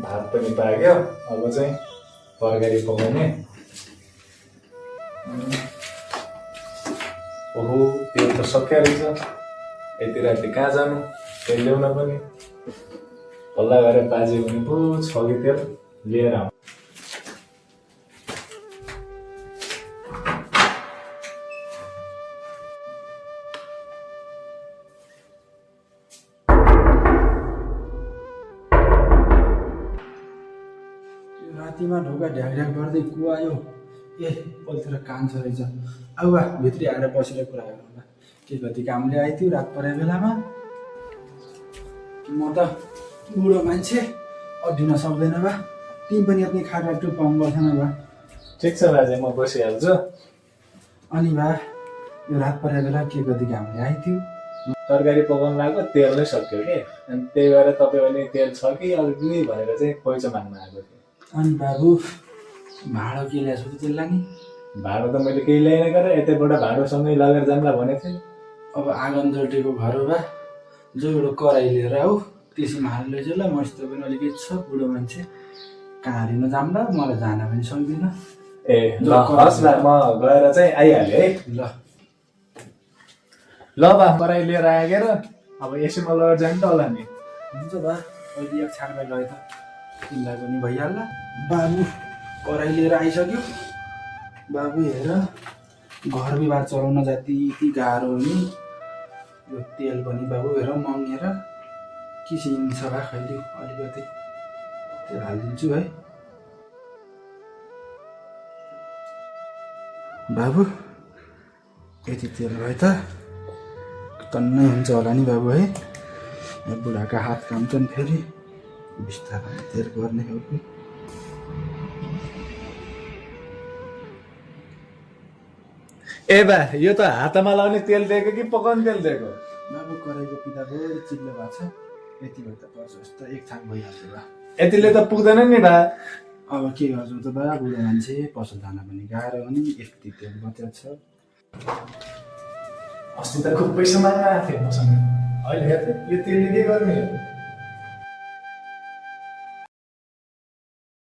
भात पनि पाक्यो। अब चाहिँ तरकारी पकाउने। ओहो तेल त सकिया रहेछ। यति राति कहाँ जानु तेल ल्याउन पनि। हल्ला गरेर बाजे भने पो छ कि तेल लिएर आउँ। रातिमा ढोका ढ्याक गर्दै को आयो? ए पल्तिर कान्छ रहेछ। अब भित्री आएर बसेर कुरा गरौँला। के कति कामले आइथ्यो रात परे बेलामा। म त बुढो मान्छे अड्डिन सक्दैन बा। तिमी पनि यति खाटा टुप्पाउनु पर्दैन बा। ठिक छ बाजे म बसिहाल्छु। अनि बा यो रात परे बेला के कति कामले आइथ्यो? तरकारी पकाउनु लाग्यो तेल नै सक्यो कि अनि त्यही भएर तपाईँ भने तेल छ कि अलिकति भनेर चाहिँ पैसा माग्न आएको थिएँ। अनि बाबु भाडो के ल्याएको छु त्यसलाई नि? भाडो त मैले केही ल्याइन गरेँ यतैबाट भाडोसँगै लगेर जान्ला भनेको थिएँ। अब आँगन जोटेको घर हो बा। जो एउटा कराई लिएर आऊ त्यसैमा हालेर लैजाऊ ल। मसित पनि अलिकति छ बुढो मान्छे कहाँ लिन जाम्ला मलाई जान पनि सक्दिनँ। ए ल हस् बा म गएर चाहिँ आइहालेँ है। ल बा कराई लिएर आएर अब यसैमा लगेर जाने त होला नि। हुन्छ बा अहिले एक छाकलाई गए त तिमीलाई पनि भइहाल्ला। बाबु कराई लिएर आइसक्यो। बाबु हेर घर विवाह चलाउन जति यति गाह्रो हो नि। यो तेल पनि बाबु हेर मँगेर किसिन्छ बा खैली अलिकति तेल हालिदिन्छु है। बाबु यति तेल भए त टन्नै हुन्छ होला नि बाबु है। यो बुढाका हात काम्छन् फेरि बिस्तारै तेल गर्ने हो कि। ए बा यो त हातमा लाउने तेल दिएको कि पकाउने तेल दिएको? बाबु कराईको पिता बढी चिल्लो भएको छ। यति भए त पर्छ त एक छाक भइहाल्छ बा। यतिले त पुग्दैन नि बा। अब के गर्छौ त बा बुढो मान्छे पसल जान पनि गाह्रो हो नि। यति तेल बचेको छ। अस्ति त खुब पैसा माग्न आएको थिएँ मसँग। अहिले हेर्दै यो तेलले के गर्ने?